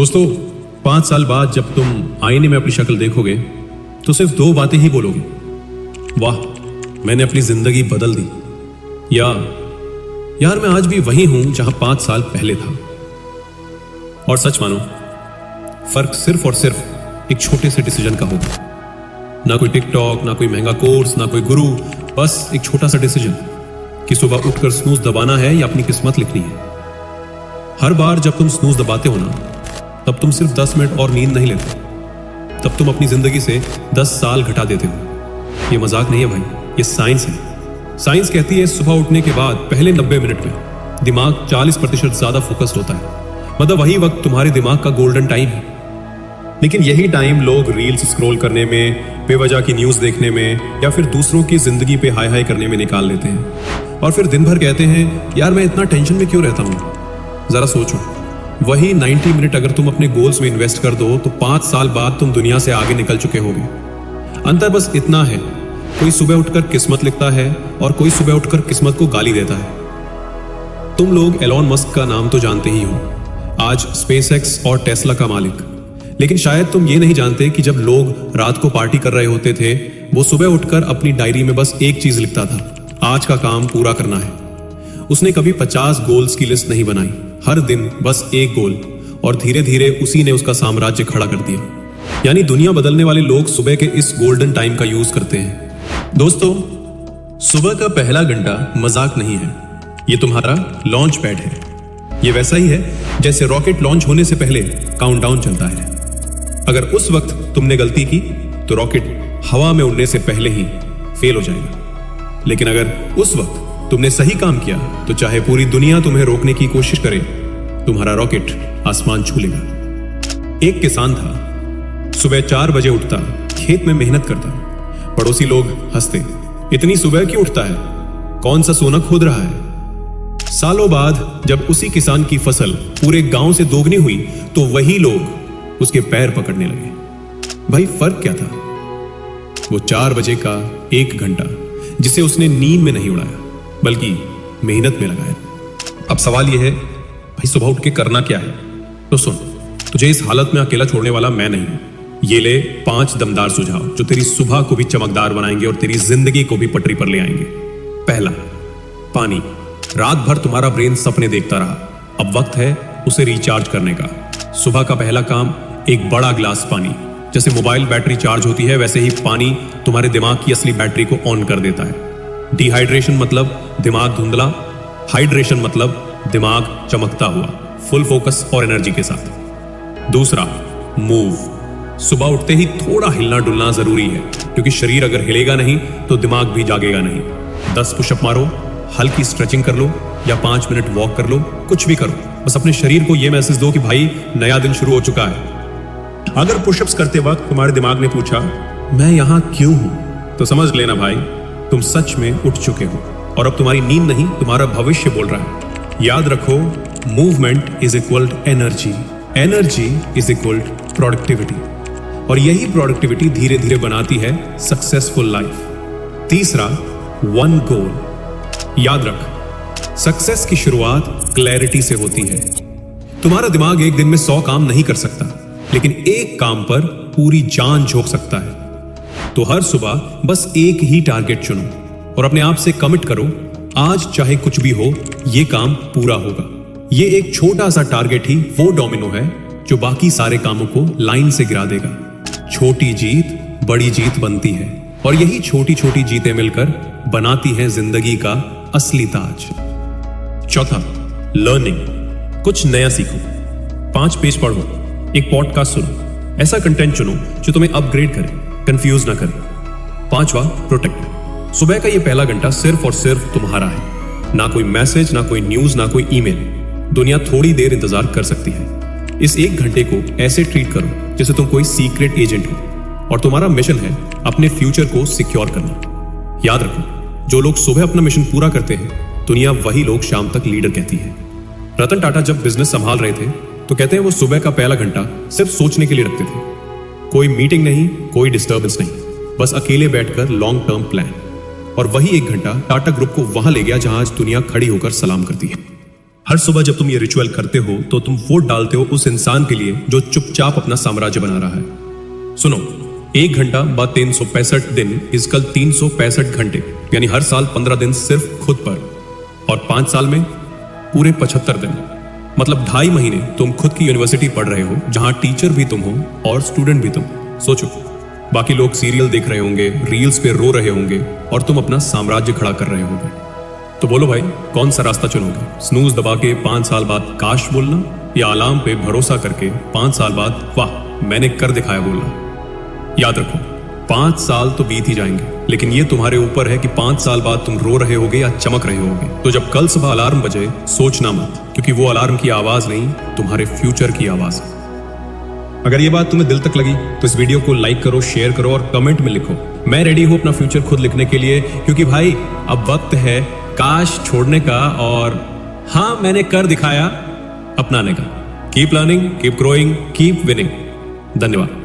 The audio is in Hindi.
दोस्तों, 5 साल बाद जब तुम आईने में अपनी शक्ल देखोगे तो सिर्फ 2 बातें ही बोलोगे। वाह, मैंने अपनी जिंदगी बदल दी। या यार, मैं आज भी वही हूं जहां 5 साल पहले था। और सच मानो, फर्क सिर्फ और सिर्फ एक छोटे से डिसीजन का होगा। ना कोई टिकटॉक, ना कोई महंगा कोर्स, ना कोई गुरु, बस एक छोटा सा डिसीजन कि सुबह उठकर स्नूज दबाना है या अपनी किस्मत लिखनी है। हर बार जब तुम स्नूज दबाते हो ना, तब तुम सिर्फ 10 मिनट और नींद नहीं लेते, तब तुम अपनी जिंदगी से 10 साल घटा देते हो। ये मजाक नहीं है भाई, ये साइंस है। साइंस कहती है सुबह उठने के बाद पहले 90 मिनट में दिमाग 40% ज्यादा फोकस्ड होता है। मतलब वही वक्त तुम्हारे दिमाग का गोल्डन टाइम है। लेकिन यही टाइम लोग रील्स स्क्रॉल करने में, बेवजह की न्यूज देखने में या फिर दूसरों की जिंदगी पे हाय हाय करने में निकाल लेते हैं। और फिर दिन भर कहते हैं यार मैं इतना टेंशन में क्यों रहता हूं। जरा सोचो, वही 90 मिनट अगर तुम अपने गोल्स में इन्वेस्ट कर दो तो 5 साल बाद तुम दुनिया से आगे निकल चुके होगे। अंतर बस इतना है, कोई सुबह उठकर किस्मत लिखता है और कोई सुबह उठकर किस्मत को गाली देता है। तुम लोग एलॉन मस्क का नाम तो जानते ही हो, आज स्पेसएक्स और टेस्ला का मालिक। लेकिन शायद तुम ये नहीं जानते कि जब लोग रात को पार्टी कर रहे होते थे, वो सुबह उठकर अपनी डायरी में बस एक चीज लिखता था, आज का काम पूरा करना है। उसने कभी 50 गोल्स की लिस्ट नहीं बनाई, हर दिन बस एक गोल, और धीरे धीरे उसी ने उसका साम्राज्य खड़ा कर दिया। यानी दुनिया बदलने वाले लोग सुबह के इस गोल्डन टाइम का यूज करते हैं। दोस्तों, सुबह का पहला घंटा मजाक नहीं है, ये तुम्हारा लॉन्च पैड है। ये वैसा ही है जैसे रॉकेट लॉन्च होने से पहले काउंटडाउन चलता है। अगर उस वक्त तुमने गलती की तो रॉकेट हवा में उड़ने से पहले ही फेल हो जाएगा। लेकिन अगर उस वक्त तुमने सही काम किया तो चाहे पूरी दुनिया तुम्हें रोकने की कोशिश करे, तुम्हारा रॉकेट आसमान छू लेगा। एक किसान था, सुबह 4 बजे उठता, खेत में मेहनत करता। पड़ोसी लोग हंसते, इतनी सुबह क्यों उठता है, कौन सा सोना खोद रहा है। सालों बाद जब उसी किसान की फसल पूरे गांव से दोगुनी हुई तो वही लोग उसके पैर पकड़ने लगे। भाई फर्क क्या था? वो 4 बजे का 1 घंटा जिसे उसने नींद में नहीं उड़ाया बल्कि मेहनत में लगाया। अब सवाल यह है, भाई सुबह उठ के करना क्या है? तो सुन, तुझे इस हालत में अकेला छोड़ने वाला मैं नहीं हूं। ये ले 5 दमदार सुझाव जो तेरी सुबह को भी चमकदार बनाएंगे और तेरी जिंदगी को भी पटरी पर ले आएंगे। पहला, पानी। रात भर तुम्हारा ब्रेन सपने देखता रहा, अब वक्त है उसे रिचार्ज करने का। सुबह का पहला काम, एक बड़ा गिलास पानी। जैसे मोबाइल बैटरी चार्ज होती है, वैसे ही पानी तुम्हारे दिमाग की असली बैटरी को ऑन कर देता है। डिहाइड्रेशन मतलब दिमाग धुंधला, हाइड्रेशन मतलब दिमाग चमकता हुआ, फुल फोकस और एनर्जी के साथ। दूसरा, मूव। सुबह उठते ही थोड़ा हिलना डुलना जरूरी है, क्योंकि शरीर अगर हिलेगा नहीं तो दिमाग भी जागेगा नहीं। 10 पुशअप मारो, हल्की स्ट्रेचिंग कर लो या 5 मिनट वॉक कर लो, कुछ भी करो, बस अपने शरीर को यह मैसेज दो कि भाई नया दिन शुरू हो चुका है। अगर पुशअप्स करते वक्त तुम्हारे दिमाग ने पूछा मैं यहां क्यों हूं, तो समझ लेना भाई तुम सच में उठ चुके हो और अब तुम्हारी नींद नहीं, तुम्हारा भविष्य बोल रहा है। याद रखो, movement is equal to energy, energy is equal to productivity, और यही प्रोडक्टिविटी धीरे धीरे बनाती है सक्सेसफुल लाइफ। तीसरा, 1 गोल। याद रख, सक्सेस की शुरुआत क्लैरिटी से होती है। तुम्हारा दिमाग एक दिन में 100 काम नहीं कर सकता, लेकिन एक काम पर पूरी जान झोंक सकता है। तो हर सुबह बस एक ही टारगेट चुनो और अपने आप से कमिट करो, आज चाहे कुछ भी हो ये काम पूरा होगा। ये एक छोटा सा टारगेट ही वो डोमिनो है जो बाकी सारे कामों को लाइन से गिरा देगा। छोटी जीत बड़ी जीत बनती है, और यही छोटी छोटी जीतें मिलकर बनाती हैं जिंदगी का असली ताज। चौथा, लर्निंग। कुछ नया सीखो, 5 पेज पढ़ो, एक पॉडकास्ट सुनो, ऐसा कंटेंट चुनो जो तुम्हें अपग्रेड करे, कंफ्यूज ना करे। 5वां, प्रोटेक्ट। सुबह का ये पहला घंटा सिर्फ और सिर्फ तुम्हारा है। ना कोई मैसेज, ना कोई न्यूज, ना कोई ईमेल। दुनिया थोड़ी देर इंतजार कर सकती है। इस 1 घंटे को ऐसे ट्रीट करो जैसे तुम कोई सीक्रेट एजेंट हो और तुम्हारा मिशन है अपने फ्यूचर को सिक्योर करना। याद रखो, जो लोग सुबह अपना मिशन पूरा करते हैं, दुनिया वही लोग शाम तक लीडर कहती है। रतन टाटा जब बिजनेस संभाल रहे थे तो कहते हैं वो सुबह का पहला घंटा सिर्फ सोचने के लिए रखते थे। कोई मीटिंग नहीं, कोई डिस्टर्बेंस नहीं, बस अकेले बैठकर लॉन्ग टर्म प्लान। और वही 1 घंटा टाटा ग्रुप को वहां ले गया जहां आज दुनिया खड़ी होकर सलाम करती है। हर सुबह जब तुम ये रिचुअल करते हो तो तुम वोट डालते हो उस इंसान के लिए जो चुपचाप अपना साम्राज्य बना रहा है। सुनो, 1 घंटा बाद 365 दिन इसकल 365 घंटे, यानी हर साल 15 दिन सिर्फ खुद पर, और 5 साल में पूरे 75 दिन, मतलब 2.5 महीने तुम खुद की यूनिवर्सिटी पढ़ रहे हो, जहां टीचर भी तुम हो और स्टूडेंट भी तुम। सोचो, बाकी लोग सीरियल देख रहे होंगे, रील्स पे रो रहे होंगे, और तुम अपना साम्राज्य खड़ा कर रहे होगे। तो बोलो भाई, कौन सा रास्ता चुनोगे? स्नूज दबा के 5 साल बाद काश बोलना, या अलार्म पे भरोसा करके 5 साल बाद वाह मैंने कर दिखाया बोलना? याद रखो, 5 साल तो बीत ही जाएंगे, लेकिन ये तुम्हारे ऊपर है कि 5 साल बाद तुम रो रहे होगे या चमक रहे होगे। तो जब कल सुबह अलार्म बजे, सोचना मत, क्योंकि वो अलार्म की आवाज नहीं, तुम्हारे फ्यूचर की आवाज है। अगर ये बात तुम्हें दिल तक लगी तो इस वीडियो को लाइक करो, शेयर करो और कमेंट में लिखो, मैं रेडी हूं अपना फ्यूचर खुद लिखने के लिए, क्योंकि भाई अब वक्त है काश छोड़ने का और हां मैंने कर दिखाया अपनाने का। Keep learning, keep growing, keep winning. धन्यवाद।